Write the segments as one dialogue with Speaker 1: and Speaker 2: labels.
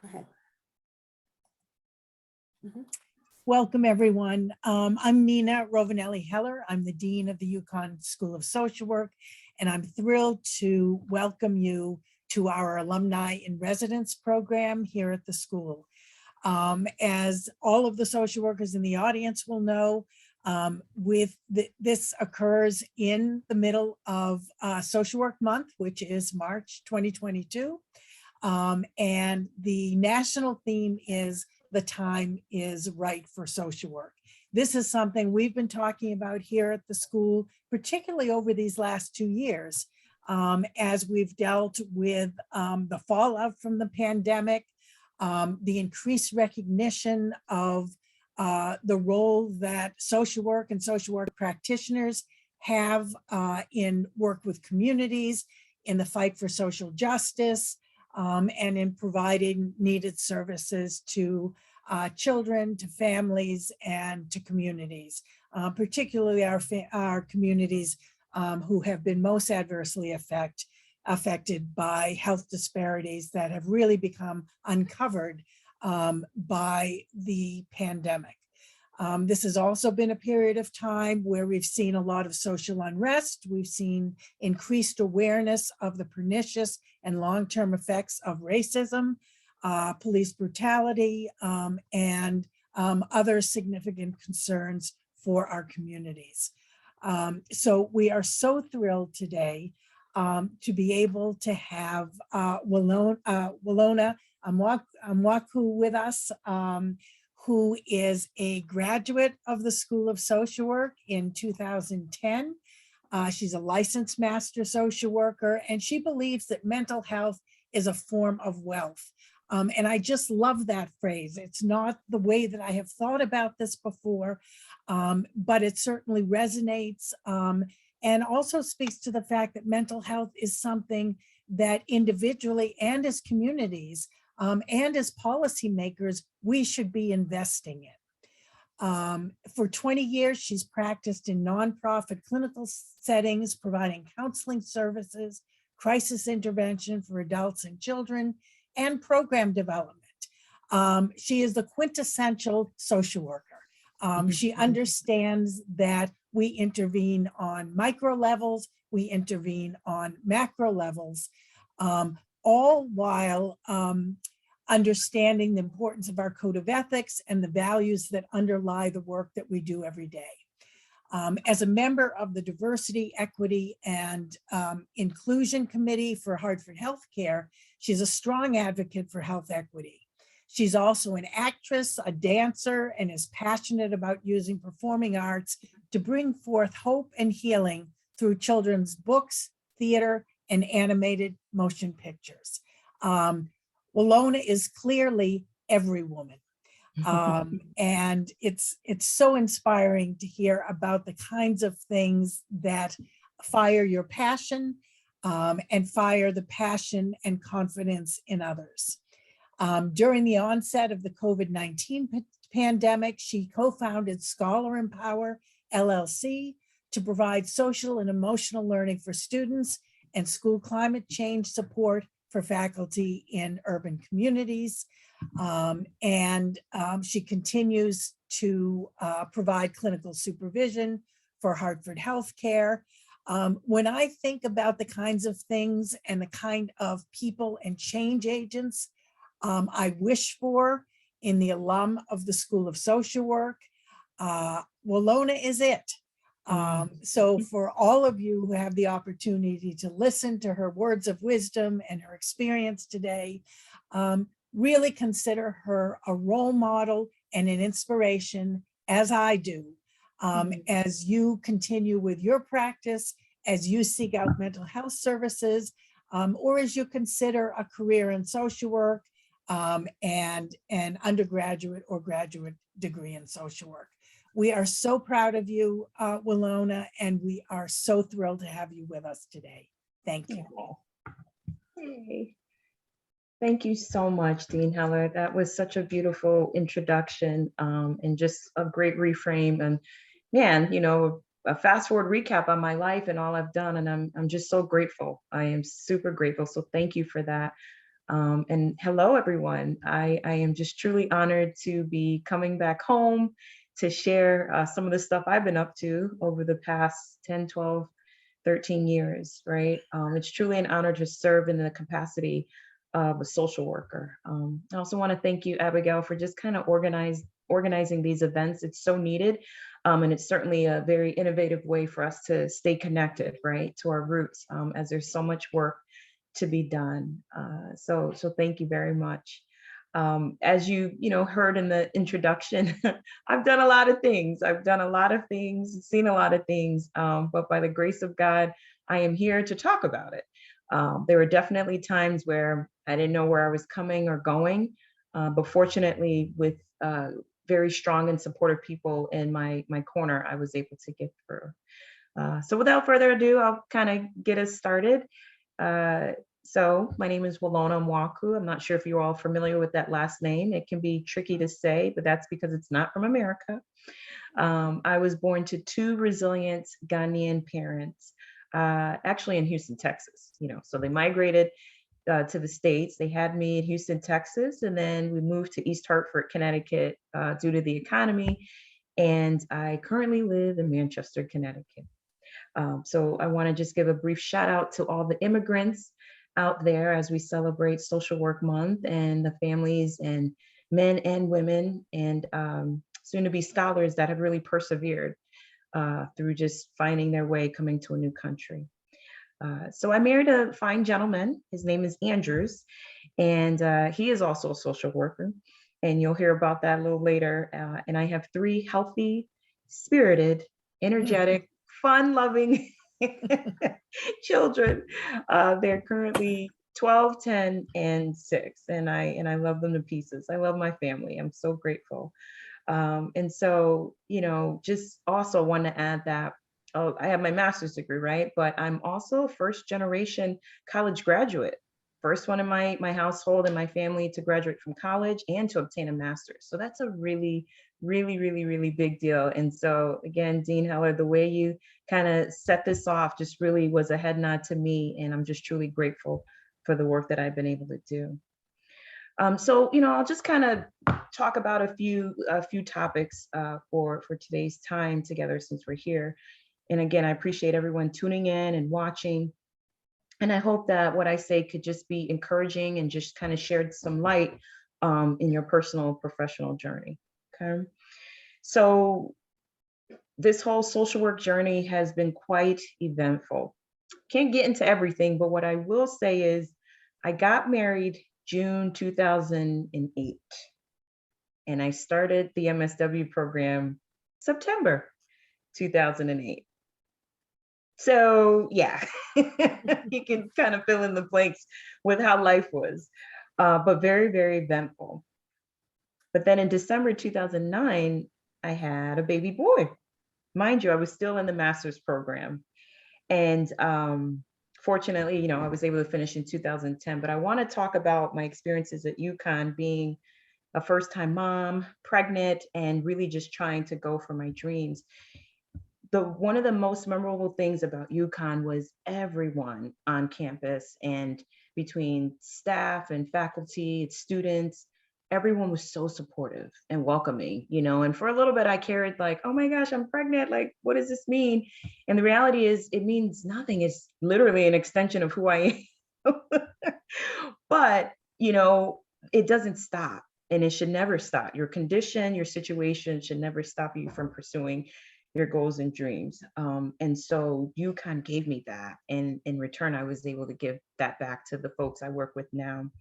Speaker 1: ahead.
Speaker 2: Welcome, everyone. I'm Nina Rovinelli-Heller. I'm the Dean of the UConn School of Social Work, and I'm thrilled to welcome you to our Alumni-In-Residence program here at the school. As all of the social workers in the audience will know, this occurs in the middle of Social Work Month, which is March 2022. And the national theme is "The time is right for social work." This is something we've been talking about here at the school, particularly over these last 2 years, as we've dealt with the fallout from the pandemic, the increased recognition of the role that social work and social work practitioners have in work with communities, in the fight for social justice, and in providing needed services to children, to families, and to communities, particularly our communities who have been most adversely affected by health disparities that have really become uncovered by the pandemic. This has also been a period of time where we've seen a lot of social unrest. We've seen increased awareness of the pernicious and long-term effects of racism, police brutality, and other significant concerns for our communities. So we are so thrilled today to be able to have Willona Amoakoh with us, who is a graduate of the School of Social Work in 2010. She's a licensed master social worker, and she believes that mental health is a form of wealth. And I just love that phrase. It's not the way that I have thought about this before, but it certainly resonates and also speaks to the fact that mental health is something that individually and as communities and as policymakers, we should be investing in. For 20 years, she's practiced in nonprofit clinical settings, providing counseling services, crisis intervention for adults and children, and program development. She is the quintessential social worker. She understands that we intervene on micro levels, we intervene on macro levels, all while understanding the importance of our code of ethics and the values that underlie the work that we do every day. As a member of the Diversity, Equity, and Inclusion Committee for Hartford Healthcare, she's a strong advocate for health equity. She's also an actress, a dancer, and is passionate about using performing arts to bring forth hope and healing through children's books, theater, and animated motion pictures. Willona is clearly every woman. And it's so inspiring to hear about the kinds of things that fire your passion and fire the passion and confidence in others. During the onset of the COVID-19 pandemic, she co-founded scholarempower, LLC, to provide social and emotional learning for students and school climate change support for faculty in urban communities. She continues to provide clinical supervision for Hartford Healthcare. When I think about the kinds of things and the kind of people and change agents I wish for in the alum of the School of Social Work, Willona is it. So for all of you who have the opportunity to listen to her words of wisdom and her experience today, really consider her a role model and an inspiration, as I do, as you continue with your practice, as you seek out mental health services, or as you consider a career in social work and an undergraduate or graduate degree in social work. We are so proud of you, Willona, and we are so thrilled to have you with us today. Thank you.
Speaker 3: Hey. Thank you so much, Dean Heller. That was such a beautiful introduction and just a great reframe. And man, you know, a fast forward recap on my life and all I've done. And I'm just so grateful. I am super grateful. So thank you for that. And hello, everyone. I am just truly honored to be coming back home to share some of the stuff I've been up to over the past 10, 12, 13 years, right? It's truly an honor to serve in the capacity of a social worker. I also want to thank you, Abigail, for just kind of organizing these events. It's so needed. And it's certainly a very innovative way for us to stay connected, right, to our roots, as there's so much work to be done. So thank you very much. As you heard in the introduction, I've done a lot of things. I've done a lot of things, seen a lot of things, but by the grace of God, I am here to talk about it. There were definitely times where I didn't know where I was coming or going, but fortunately, with very strong and supportive people in my corner, I was able to get through. So without further ado, I'll kind of get us started. So my name is Willona Amoakoh. I'm not sure if you're all familiar with that last name. It can be tricky to say, but that's because it's not from America. I was born to two resilient Ghanaian parents, actually in Houston, Texas. So they migrated to the States. They had me in Houston, Texas, and then we moved to East Hartford, Connecticut, due to the economy. And I currently live in Manchester, Connecticut. So I want to just give a brief shout out to all the immigrants out there as we celebrate Social Work Month, and the families and men and women and soon to be scholars that have really persevered through just finding their way coming to a new country. So I married a fine gentleman. His name is Andrews, and he is also a social worker. And you'll hear about that a little later. And I have three healthy, spirited, energetic, fun-loving children. They're currently 12, 10, and 6, and I love them to pieces. I love my family. I'm so grateful. And so, just also want to add that I have my master's degree, right? But I'm also a first generation college graduate. First one in my household and my family to graduate from college and to obtain a master's. So that's a really, really, really, really big deal. And so again, Dean Heller, the way you kind of set this off just really was a head nod to me. And I'm just truly grateful for the work that I've been able to do. So, I'll just kind of talk about a few topics for today's time together since we're here. And again, I appreciate everyone tuning in and watching. And I hope that what I say could just be encouraging and just kind of shed some light in your personal professional journey. Okay. So this whole social work journey has been quite eventful. Can't get into everything, but what I will say is I got married June 2008, and I started the MSW program September 2008. So yeah, you can kind of fill in the blanks with how life was, but very, very eventful. But then in December 2009, I had a baby boy. Mind you, I was still in the master's program. And fortunately, I was able to finish in 2010. But I want to talk about my experiences at UConn, being a first-time mom, pregnant, and really just trying to go for my dreams. One of the most memorable things about UConn was everyone on campus, and between staff and faculty, students, everyone was so supportive and welcoming, and for a little bit I carried like, oh my gosh, I'm pregnant. Like, what does this mean? And the reality is it means nothing. It's literally an extension of who I am. But, it doesn't stop, and it should never stop. Your condition, your situation should never stop you from pursuing your goals and dreams. And so UConn gave me that. And in return, I was able to give that back to the folks I work with now.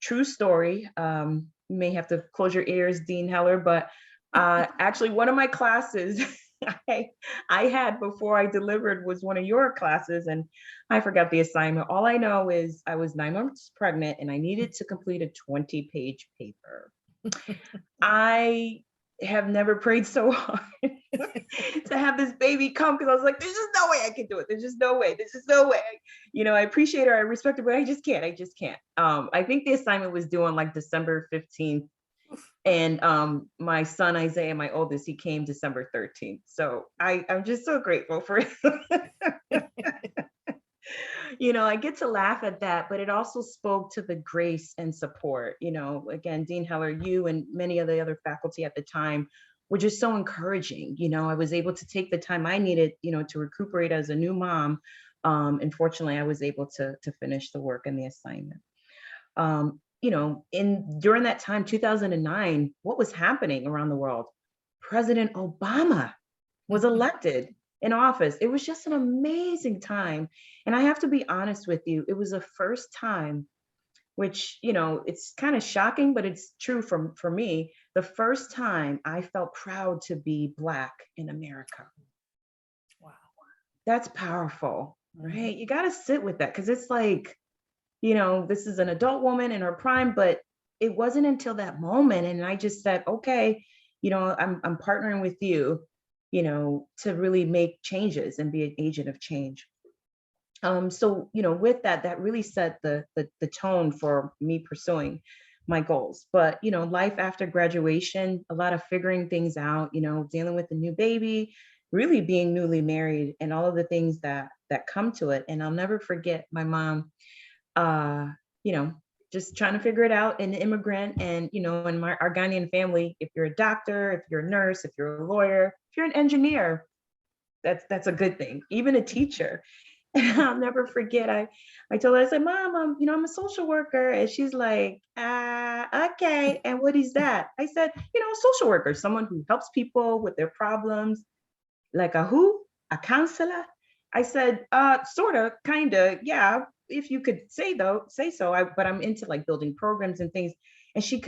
Speaker 3: True story. You may have to close your ears, Dean Heller, but actually one of my classes I had before I delivered was one of your classes, and I forgot the assignment. All I know is I was 9 months pregnant and I needed to complete a 20-page paper. I have never prayed so hard to have this baby come, because I was like, there's just no way I can do it. There's just no way. There's just no way. I appreciate her, I respect her, but I just can't. I think the assignment was due on like December 15th. And my son Isaiah, my oldest, he came December 13th. So I'm just so grateful for it. I get to laugh at that, but it also spoke to the grace and support. Again, Dean Heller, you and many of the other faculty at the time were just so encouraging. I was able to take the time I needed, to recuperate as a new mom. And fortunately, I was able to finish the work and the assignment. During that time, 2009, what was happening around the world? President Obama was elected in office. It was just an amazing time. And I have to be honest with you, it was the first time, which, it's kind of shocking, but it's true for me, the first time I felt proud to be Black in America.
Speaker 2: Wow.
Speaker 3: That's powerful, right? You got to sit with that because it's like, this is an adult woman in her prime, but it wasn't until that moment. And I just said, okay, I'm partnering with you, to really make changes and be an agent of change. So, with that really set the tone for me pursuing my goals. But, life after graduation, a lot of figuring things out, dealing with a new baby, really being newly married and all of the things that come to it. And I'll never forget my mom, just trying to figure it out, an immigrant. And, in our Ghanaian family, if you're a doctor, if you're a nurse, if you're a lawyer, if you're an engineer, that's a good thing, even a teacher. And I'll never forget, I told her, I said, Mom, I'm a social worker. And she's like, okay. And what is that? I said, social worker, someone who helps people with their problems. Like a who? A counselor? I said, sort of, kind of, yeah. If you could say so. But I'm into like building programs and things. And she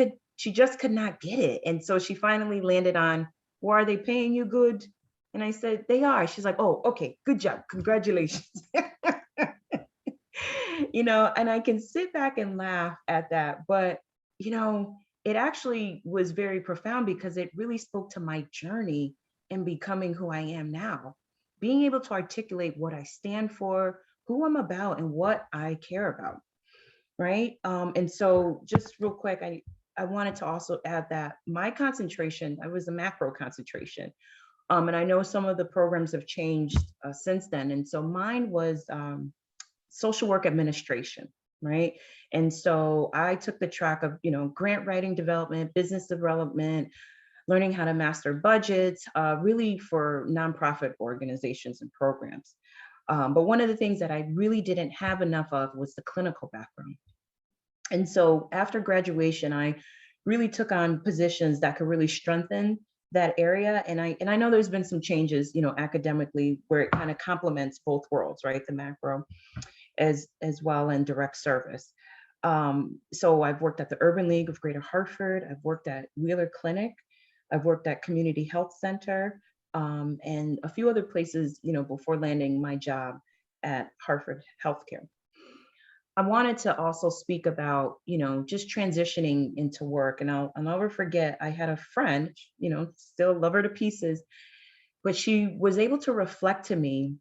Speaker 3: just could not get it. And so she finally landed on, well, are they paying you good? And I said, they are. She's like, oh, okay, good job. Congratulations. And I can sit back and laugh at that. But, it actually was very profound because it really spoke to my journey in becoming who I am now, being able to articulate what I stand for, who I'm about, and what I care about. Right. And so just real quick, I wanted to also add that my concentration, I was a macro concentration. And I know some of the programs have changed since then. And so mine was social work administration, right? And so I took the track of, grant writing development, business development, learning how to master budgets, really for nonprofit organizations and programs. But one of the things that I really didn't have enough of was the clinical background. And so after graduation, I really took on positions that could really strengthen that area. And I know there's been some changes, academically, where it kind of complements both worlds, right? The macro as well, and direct service. So I've worked at the Urban League of Greater Hartford. I've worked at Wheeler Clinic. I've worked at Community Health Center, and a few other places, before landing my job at Hartford Healthcare. I wanted to also speak about, just transitioning into work. And I'll never forget, I had a friend, still love her to pieces, but she was able to reflect to me,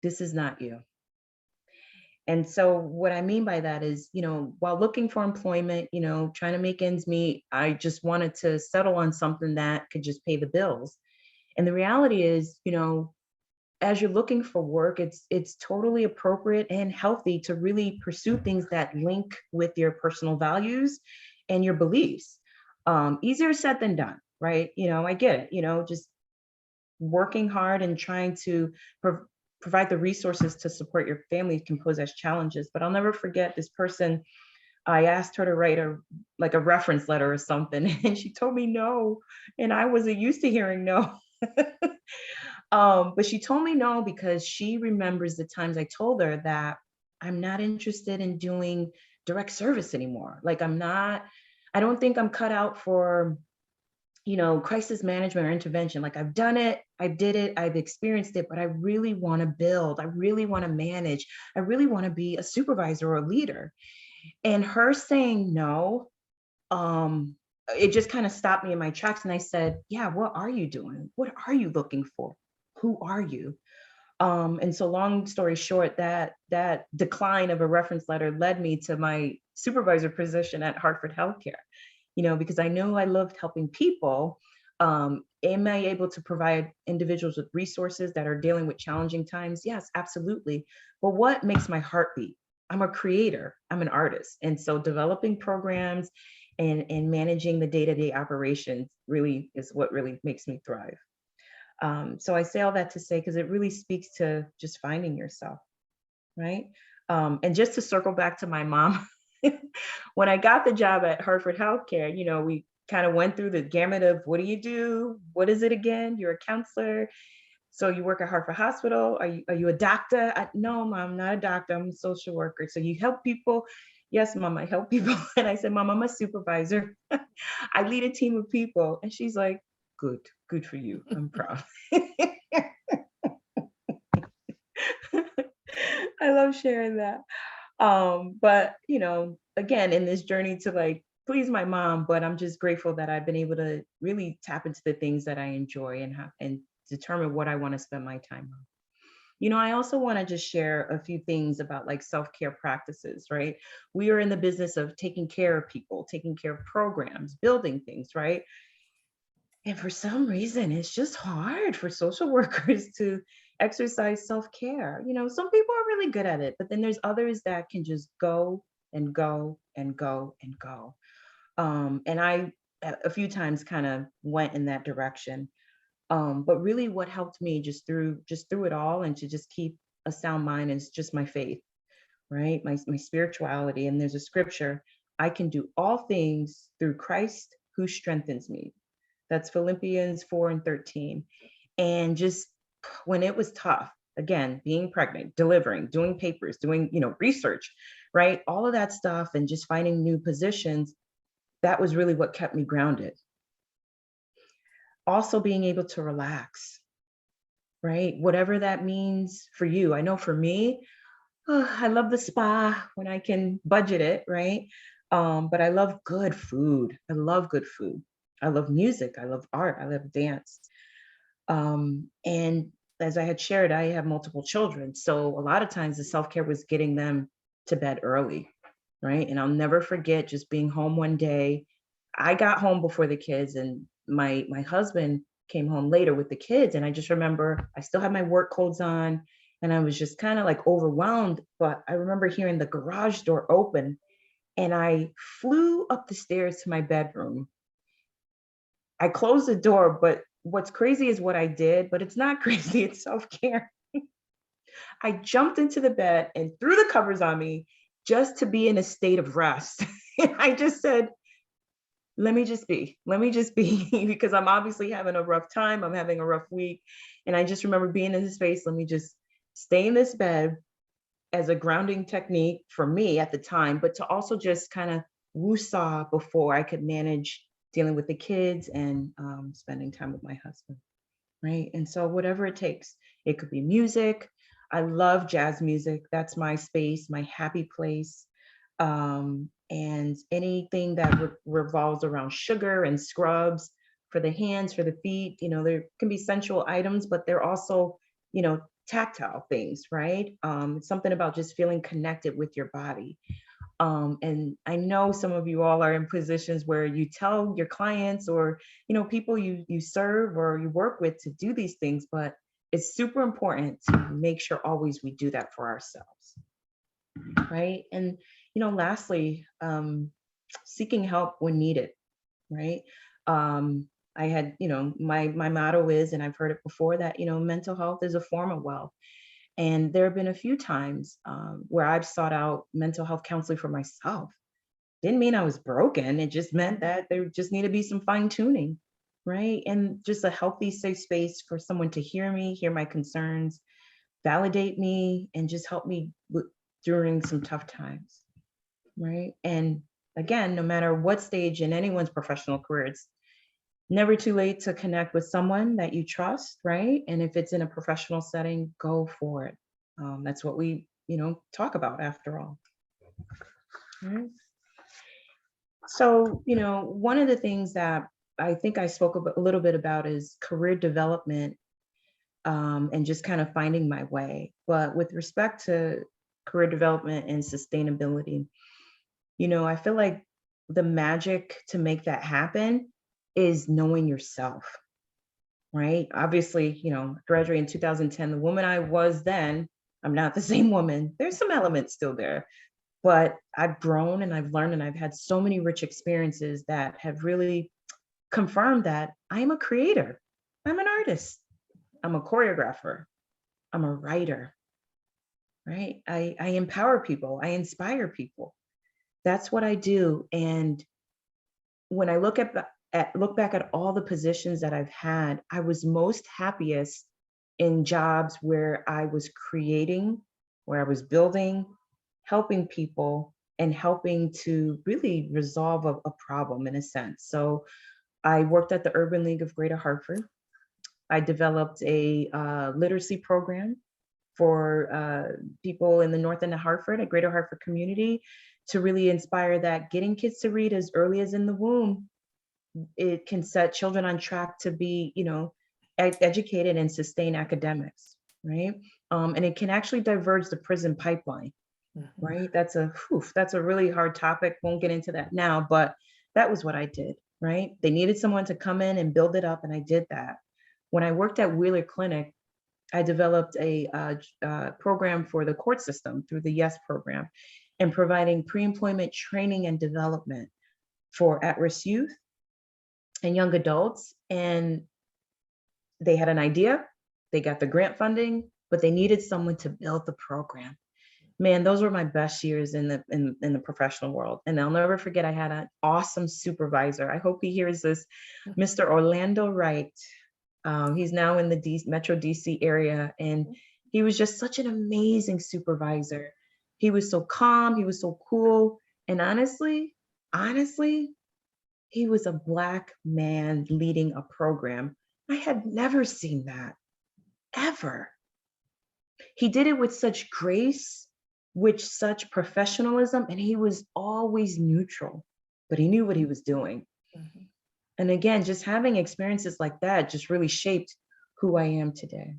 Speaker 3: this is not you. And so what I mean by that is, while looking for employment, trying to make ends meet, I just wanted to settle on something that could just pay the bills. And the reality is, as you're looking for work, it's totally appropriate and healthy to really pursue things that link with your personal values and your beliefs. Easier said than done, right? I get it, just working hard and trying to provide the resources to support your family can pose as challenges. But I'll never forget this person. I asked her to write a reference letter or something, and she told me no. And I wasn't used to hearing no. But she told me no because she remembers the times I told her that I'm not interested in doing direct service anymore. Like I don't think I'm cut out for, crisis management or intervention. Like I've done it, I did it, I've experienced it, but I really want to build, I really want to manage, I really want to be a supervisor or a leader. And her saying no, it just kind of stopped me in my tracks. And I said, yeah, what are you doing? What are you looking for? Who are you? And so long story short, that decline of a reference letter led me to my supervisor position at Hartford Healthcare, because I know I loved helping people. Am I able to provide individuals with resources that are dealing with challenging times? Yes, absolutely. But what makes my heart beat? I'm a creator, I'm an artist. And so developing programs and managing the day-to-day operations really is what really makes me thrive. So I say all that to say, because it really speaks to just finding yourself, right? And just to circle back to my mom, when I got the job at Hartford Healthcare, we kind of went through the gamut of what do you do? What is it again? You're a counselor. So you work at Hartford Hospital. Are you a doctor? No, mom, not a doctor. I'm a social worker. So you help people. Yes, mom, I help people. And I said, mom, I'm a supervisor. I lead a team of people. And she's like, good for you. I'm proud. I love sharing that. But again, in this journey to like please my mom, but I'm just grateful that I've been able to really tap into the things that I enjoy and determine what I want to spend my time on. I also want to just share a few things about like self-care practices, right? We are in the business of taking care of people, taking care of programs, building things, right? And for some reason, it's just hard for social workers to exercise self-care. Some people are really good at it, but then there's others that can just go and go and go and go. And I, a few times, kind of went in that direction. But really, what helped me just through it all, and to just keep a sound mind, is just my faith, right? My spirituality. And there's a scripture: I can do all things through Christ who strengthens me. That's Philippians 4:13. And just when it was tough, again, being pregnant, delivering, doing papers, doing, research, right? All of that stuff, and just finding new positions, that was really what kept me grounded. Also being able to relax, right? Whatever that means for you. I know for me, I love the spa when I can budget it, right? But I love good food. I love good food. I love music. I love art. I love dance. And as I had shared, I have multiple children. So a lot of times the self-care was getting them to bed early, right? And I'll never forget just being home one day. I got home before the kids, and my husband came home later with the kids. And I just remember I still had my work clothes on, and I was just kind of like overwhelmed. But I remember hearing the garage door open, and I flew up the stairs to my bedroom. I closed the door, but what's crazy is what I did, but it's not crazy, it's self-care. I jumped into the bed and threw the covers on me just to be in a state of rest. And I just said, let me just be, because I'm obviously having a rough time. I'm having a rough week. And I just remember being in this space. Let me just stay in this bed as a grounding technique for me at the time, but to also just kind of woosah before I could manage dealing with the kids and spending time with my husband, right? And so whatever it takes, it could be music. I love jazz music. That's my space, my happy place. And anything that revolves around sugar and scrubs for the hands, for the feet, there can be sensual items, but they're also, tactile things, right? It's something about just feeling connected with your body. And I know some of you all are in positions where you tell your clients or people you serve or you work with to do these things, but it's super important to make sure always we do that for ourselves, right? And lastly, seeking help when needed, right? I had, my motto is, and I've heard it before, that mental health is a form of wealth. And there have been a few times where I've sought out mental health counseling for myself. Didn't mean I was broken. It just meant that there just need to be some fine tuning, right? And just a healthy, safe space for someone to hear me, hear my concerns, validate me, and just help me during some tough times, right? And again, no matter what stage in anyone's professional career, it's never too late to connect with someone that you trust, right? And if it's in a professional setting, go for it. That's what we, talk about after all. Right? So, one of the things that I think I spoke a little bit about is career development, and just kind of finding my way. But with respect to career development and sustainability, I feel like the magic to make that happen is knowing yourself, right? Obviously, you know, graduated in 2010. The woman I was then, I'm not the same woman. There's some elements still there, but I've grown and I've learned and I've had so many rich experiences that have really confirmed that I'm a creator. I'm an artist. I'm a choreographer. I'm a writer, right? I empower people. I inspire people. That's what I do. And when I look back at all the positions that I've had, I was most happiest in jobs where I was creating, where I was building, helping people, and helping to really resolve a problem in a sense. So I worked at the Urban League of Greater Hartford. I developed a literacy program for people in the North End of Hartford, a Greater Hartford community, to really inspire that getting kids to read as early as in the womb, it can set children on track to be, you know, educated and sustain academics, right? And it can actually diverge the prison pipeline, right? That's a really hard topic. Won't get into that now, but that was what I did, right? They needed someone to come in and build it up, and I did that. When I worked at Wheeler Clinic, I developed a program for the court system through the YES program and providing pre-employment training and development for at-risk youth and young adults. And they had an idea, they got the grant funding, but they needed someone to build the program. Man, those were my best years in the professional world. And I'll never forget, I had an awesome supervisor. I hope he hears this, Mr. Orlando Wright. He's now in the Metro DC area, and he was just such an amazing supervisor. He was so calm, he was so cool, and honestly, he was a Black man leading a program. I had never seen that, ever. He did it with such grace, with such professionalism, and he was always neutral, but he knew what he was doing. Mm-hmm. And again, just having experiences like that just really shaped who I am today,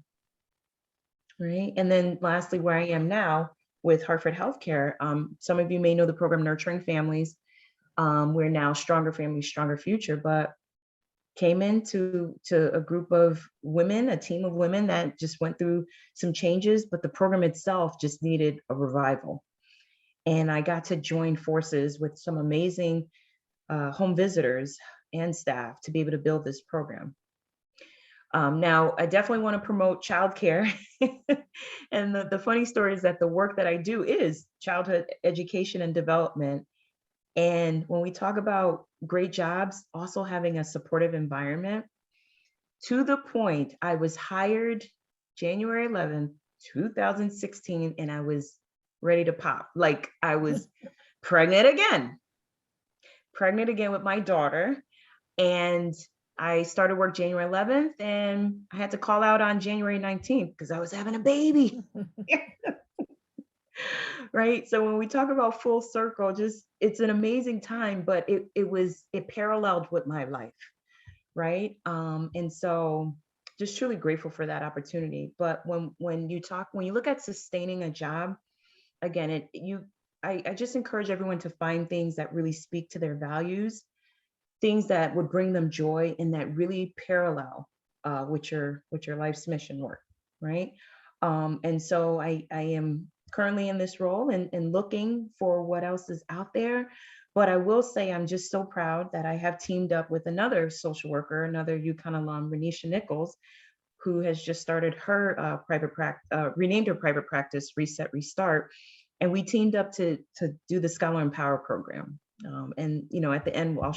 Speaker 3: right? And then lastly, where I am now with Hartford Healthcare, some of you may know the program Nurturing Families. We're now Stronger Families, Stronger Future, but came into a group of women, a team of women that just went through some changes, but the program itself just needed a revival. And I got to join forces with some amazing home visitors and staff to be able to build this program. Now, I definitely want to promote childcare. And the funny story is that the work that I do is childhood education and development. And when we talk about great jobs, also having a supportive environment, to the point I was hired January 11th, 2016, and I was ready to pop. Like I was pregnant again with my daughter. And I started work January 11th, and I had to call out on January 19th because I was having a baby. Right. So when we talk about full circle, just it's an amazing time, but it paralleled with my life. Right. And so just truly grateful for that opportunity. But when you look at sustaining a job, again, I just encourage everyone to find things that really speak to their values, things that would bring them joy and that really parallel with your life's mission work. Right. And so I am currently in this role and looking for what else is out there. But I will say I'm just so proud that I have teamed up with another social worker, another UConn alum, Renisha Nichols, who has just started her renamed her private practice, Reset Restart. And we teamed up to do the scholarempower program. And, you know, at the end, I'll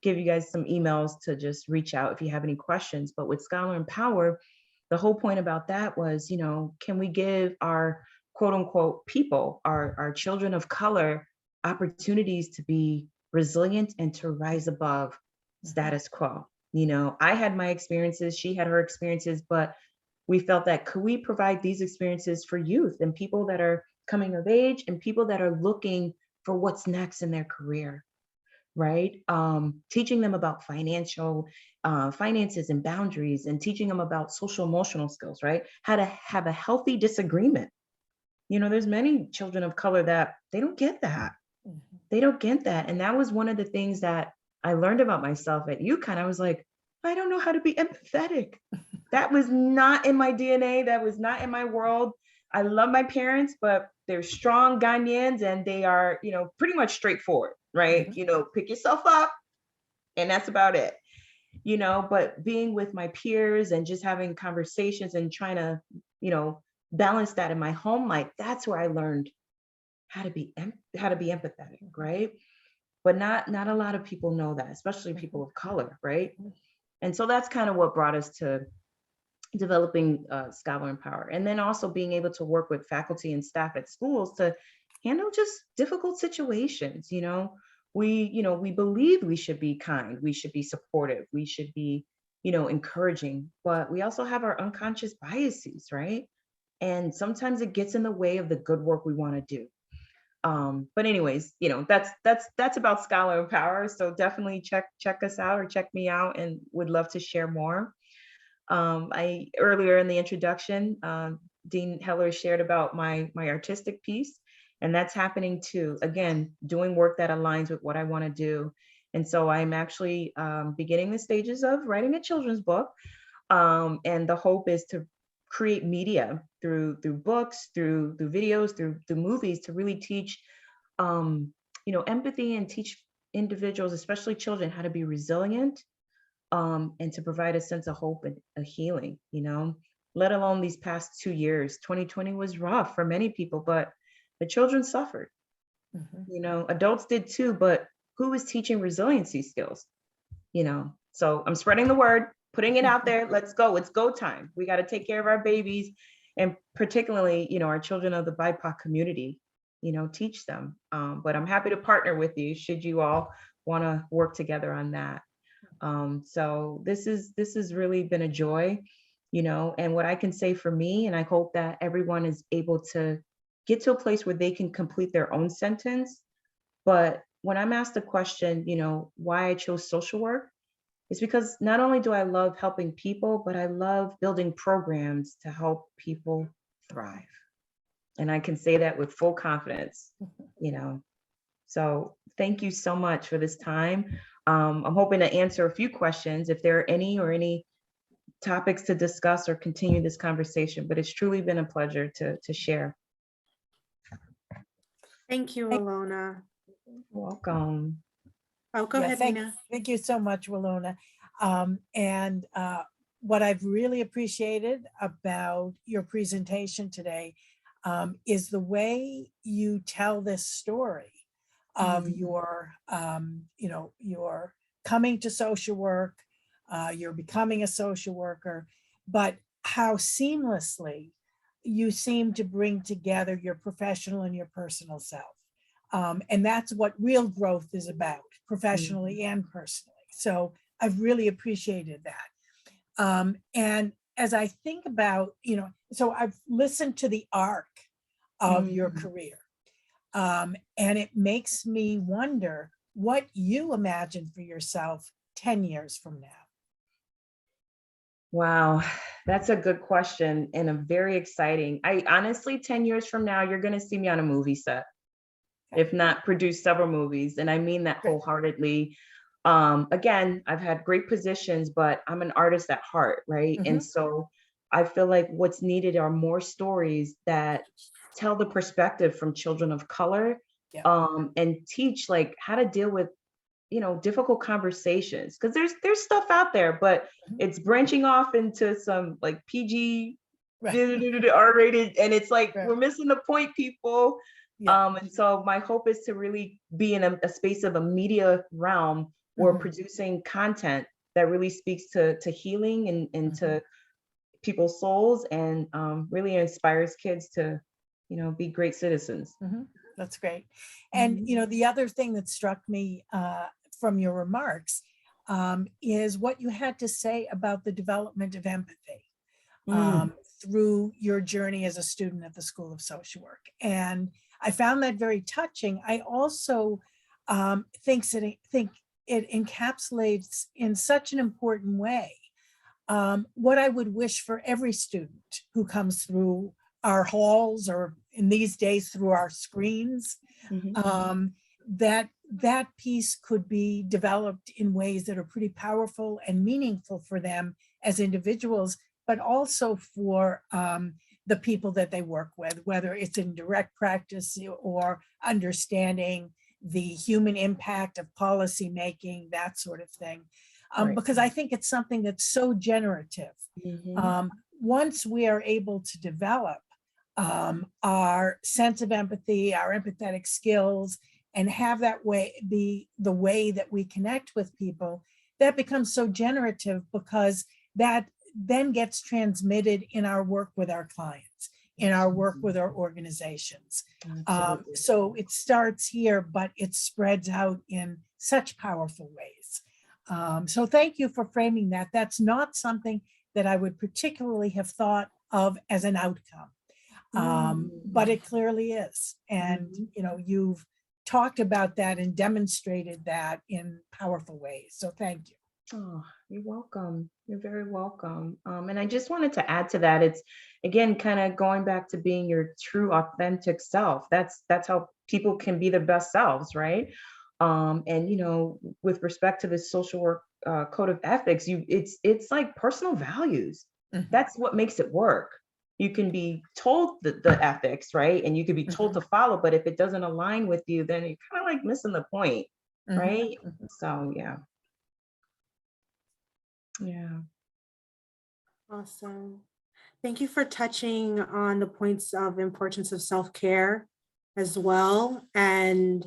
Speaker 3: give you guys some emails to just reach out if you have any questions. But with scholarempower, the whole point about that was, you know, can we give our quote unquote people, our children of color, opportunities to be resilient and to rise above status quo? You know, I had my experiences, she had her experiences, but we felt that could we provide these experiences for youth and people that are coming of age and people that are looking for what's next in their career, right? Teaching them about finances and boundaries, and teaching them about social emotional skills, right? How to have a healthy disagreement. You know, there's many children of color that they don't get that. They don't get that. And that was one of the things that I learned about myself at UConn. I was like, I don't know how to be empathetic. That was not in my DNA. That was not in my world. I love my parents, but they're strong Ghanaians and they are, pretty much straightforward, right? Pick yourself up and that's about it, but being with my peers and just having conversations and trying to, balance that in my home life, that's where I learned how to be empathetic, right? But not a lot of people know that, especially people of color, right? And so that's kind of what brought us to developing ScholarempowerEmpower, and then also being able to work with faculty and staff at schools to handle just difficult situations. We believe we should be kind, we should be supportive, we should be, encouraging, but we also have our unconscious biases, right? And sometimes it gets in the way of the good work we want to do. But anyways, that's about ScholarempowerEmpower. So definitely check us out or check me out, and would love to share more. I earlier in the introduction, Dean Heller shared about my artistic piece, and that's happening too. Again, doing work that aligns with what I want to do. And so I'm actually beginning the stages of writing a children's book. And the hope is to create media through books, through videos, through movies, to really teach empathy and teach individuals, especially children, how to be resilient, and to provide a sense of hope and a healing, let alone these past 2 years. 2020 was rough for many people, but the children suffered. Adults did too, but who was teaching resiliency skills? So I'm spreading the word, putting it out there. Let's go. It's go time. We got to take care of our babies, and particularly, our children of the BIPOC community, teach them. But I'm happy to partner with you should you all want to work together on that. So this has really been a joy, and what I can say for me, and I hope that everyone is able to get to a place where they can complete their own sentence. But when I'm asked the question, why I chose social work, it's because not only do I love helping people, but I love building programs to help people thrive. And I can say that with full confidence, So thank you so much for this time. I'm hoping to answer a few questions if there are any topics to discuss or continue this conversation, but it's truly been a pleasure to share.
Speaker 1: Thank you, Willona.
Speaker 3: Welcome.
Speaker 1: Oh, go ahead, Nina.
Speaker 2: Thank you so much, Willona. And what I've really appreciated about your presentation today is the way you tell this story of your, your coming to social work, you're becoming a social worker, but how seamlessly you seem to bring together your professional and your personal self. And that's what real growth is about, professionally and personally. So I've really appreciated that. And as I think about, so I've listened to the arc of your career. And it makes me wonder what you imagine for yourself 10 years from now.
Speaker 3: Wow, that's a good question and a very exciting. I honestly, 10 years from now, you're going to see me on a movie set, if not produce several movies. And I mean that wholeheartedly. Again, I've had great positions, but I'm an artist at heart, right? And so I feel like what's needed are more stories that tell the perspective from children of color, and teach like how to deal with, difficult conversations. Because there's stuff out there, but it's branching off into some like PG, R-rated, and it's like we're missing the point, people. And so my hope is to really be in a space of a media realm where producing content that really speaks to healing and to people's souls, and really inspires kids to, be great citizens.
Speaker 2: That's great. And, the other thing that struck me from your remarks is what you had to say about the development of empathy through your journey as a student at the School of Social Work. And I found that very touching. I also think it encapsulates in such an important way what I would wish for every student who comes through our halls, or in these days through our screens, that that piece could be developed in ways that are pretty powerful and meaningful for them as individuals, but also for the people that they work with, whether it's in direct practice or understanding the human impact of policy making, that sort of thing.
Speaker 3: Right.
Speaker 2: Because I think it's something that's so generative. Once we are able to develop our sense of empathy, our empathetic skills, and have that way be the way that we connect with people, that becomes so generative, because that then gets transmitted in our work with our clients, in our work with our organizations. So it starts here, but it spreads out in such powerful ways. So thank you for framing that. That's not something that I would particularly have thought of as an outcome, but it clearly is. And you know, you've talked about that and demonstrated that in powerful ways. So thank you.
Speaker 3: Oh, you're welcome. You're very welcome. And I just wanted to add to that. It's, again, kind of going back to being your true authentic self. That's how people can be their best selves, right? And you know, with respect to the social work code of ethics, it's like personal values. That's what makes it work. You can be told the ethics, right? And you can be told to follow, but if it doesn't align with you, then you're kind of like missing the point, right? So yeah. Yeah.
Speaker 1: Awesome. Thank you for touching on the points of importance of self-care as well, and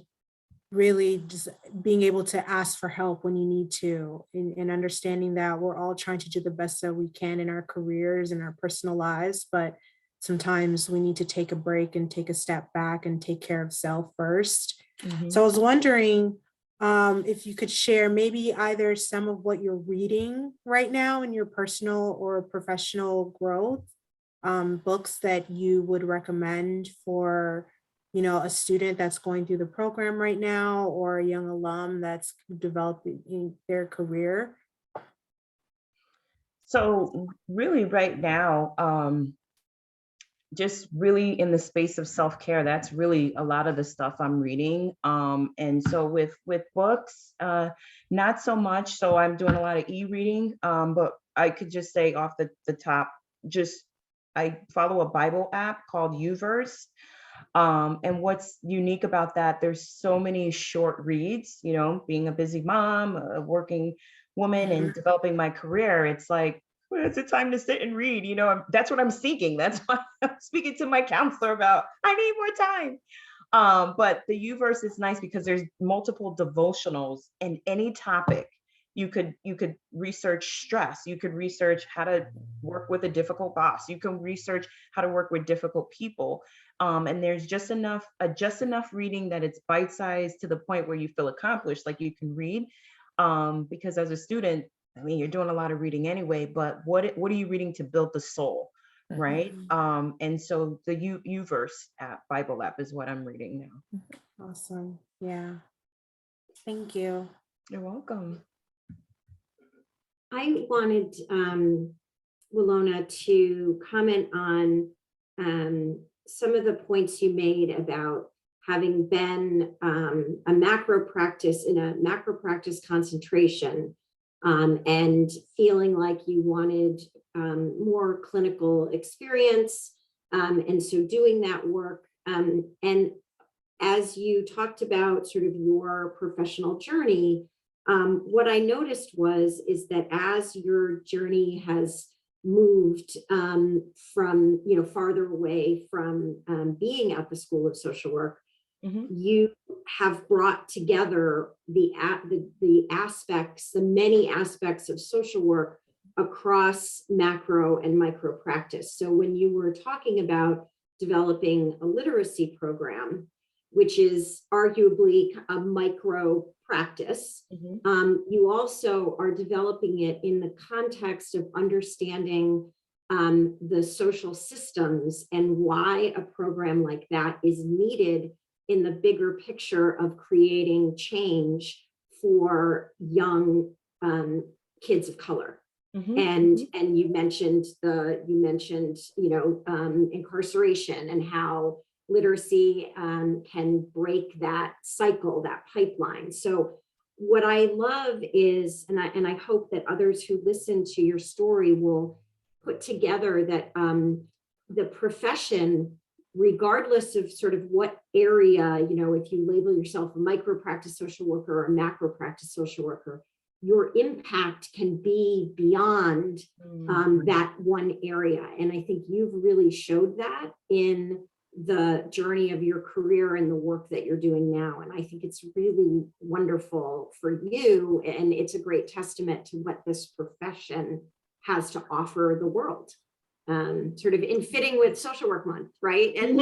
Speaker 1: really just being able to ask for help when you need to, and understanding that we're all trying to do the best that we can in our careers and our personal lives, but sometimes we need to take a break and take a step back and take care of self first. So I was wondering if you could share maybe either some of what you're reading right now in your personal or professional growth, books that you would recommend for, you know, a student that's going through the program right now, or a young alum that's developing in their career.
Speaker 3: So really right now, just really in the space of self-care, that's really a lot of the stuff I'm reading. And so with books, not so much. So I'm doing a lot of e-reading, but I could just say off the top, I follow a Bible app called Uverse. And what's unique about that, there's so many short reads, you know, being a busy mom, a working woman, and developing my career. It's like, where's the time to sit and read? You know, that's what I'm seeking. That's why I'm speaking to my counselor about, I need more time. But the Uverse is nice because there's multiple devotionals in any topic. You could research stress. You could research how to work with a difficult boss. You can research how to work with difficult people. And there's just enough reading that it's bite-sized to the point where you feel accomplished, like you can read. Because as a student, I mean, you're doing a lot of reading anyway, but what are you reading to build the soul, right? And so the Uverse app, Bible app, is what I'm reading now.
Speaker 1: Awesome. Yeah. Thank you.
Speaker 3: You're welcome.
Speaker 4: I wanted Willona to comment on some of the points you made about having been a macro practice in a macro practice concentration, and feeling like you wanted more clinical experience, and so doing that work. And as you talked about sort of your professional journey, what I noticed is that as your journey has moved from, you know, farther away from being at the School of Social Work, you have brought together the aspects, the many aspects of social work across macro and micro practice. So when you were talking about developing a literacy program, which is arguably a micro practice, you also are developing it in the context of understanding the social systems and why a program like that is needed in the bigger picture of creating change for young kids of color. And you mentioned you know, incarceration and how literacy can break that cycle, that pipeline. So what I love is, and I hope that others who listen to your story will put together that the profession, regardless of sort of what area, if you label yourself a micro practice social worker or a macro practice social worker, your impact can be beyond that one area. And I think you've really showed that in the journey of your career and the work that you're doing now. And I think it's really wonderful for you. And it's a great testament to what this profession has to offer the world. Sort of in fitting with Social Work Month, right? And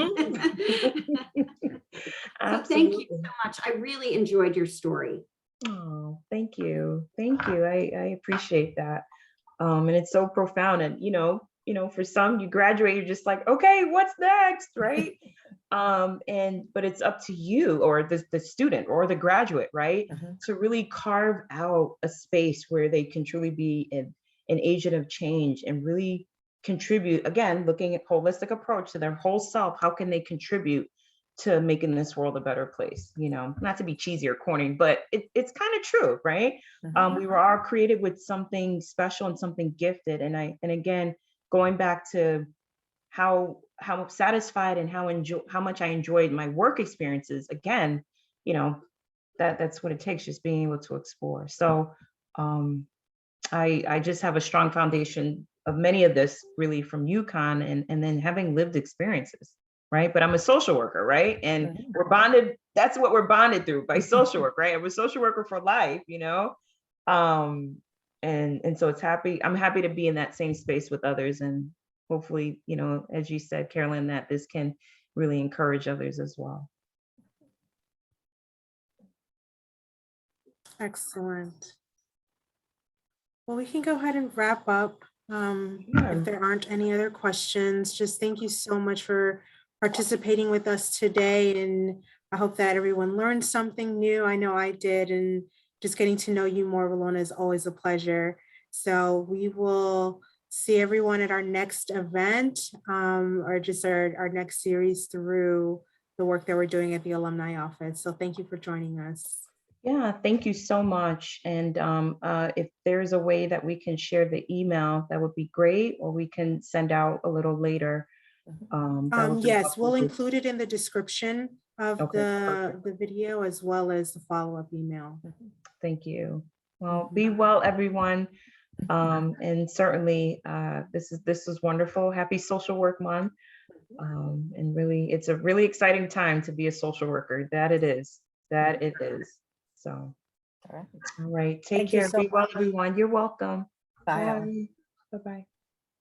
Speaker 4: so thank you so much. I really enjoyed your story.
Speaker 3: Oh, thank you. Thank you. I appreciate that. And it's so profound. And, for some, you graduate, you're just like, okay, what's next, right? But it's up to you or the student or the graduate, right? To really carve out a space where they can truly be an agent of change and really contribute, again, looking at holistic approach to their whole self. How can they contribute to making this world a better place? Not to be cheesy or corny, but it's kind of true, right? We were all created with something special and something gifted. And again, going back to how satisfied and how much I enjoyed my work experiences, again, that's what it takes, just being able to explore. So I just have a strong foundation of many of this really from UConn and then having lived experiences, right? But I'm a social worker, right? And we're bonded, that's what we're bonded through, by social work, right? I'm a social worker for life, and so I'm happy to be in that same space with others. And hopefully, as you said, Carolyn, that this can really encourage others as well.
Speaker 1: Excellent. Well, we can go ahead and wrap up. If there aren't any other questions, just thank you so much for participating with us today. And I hope that everyone learned something new. I know I did, and just getting to know you more, Willona, is always a pleasure. So we will see everyone at our next event, or just our next series through the work that we're doing at the alumni office. So thank you for joining us.
Speaker 3: Yeah, thank you so much. And if there's a way that we can share the email, that would be great, or we can send out a little later.
Speaker 1: Yes, we'll include it in the description of
Speaker 3: Okay,
Speaker 1: the video, as well as the follow-up email.
Speaker 3: Thank you. Well, be well, everyone. And certainly this is wonderful. Happy Social Work Month. And really, it's a really exciting time to be a social worker. That it is. So, all right. Take care. Be well, everyone. You're welcome.
Speaker 2: Bye.
Speaker 3: Bye-bye.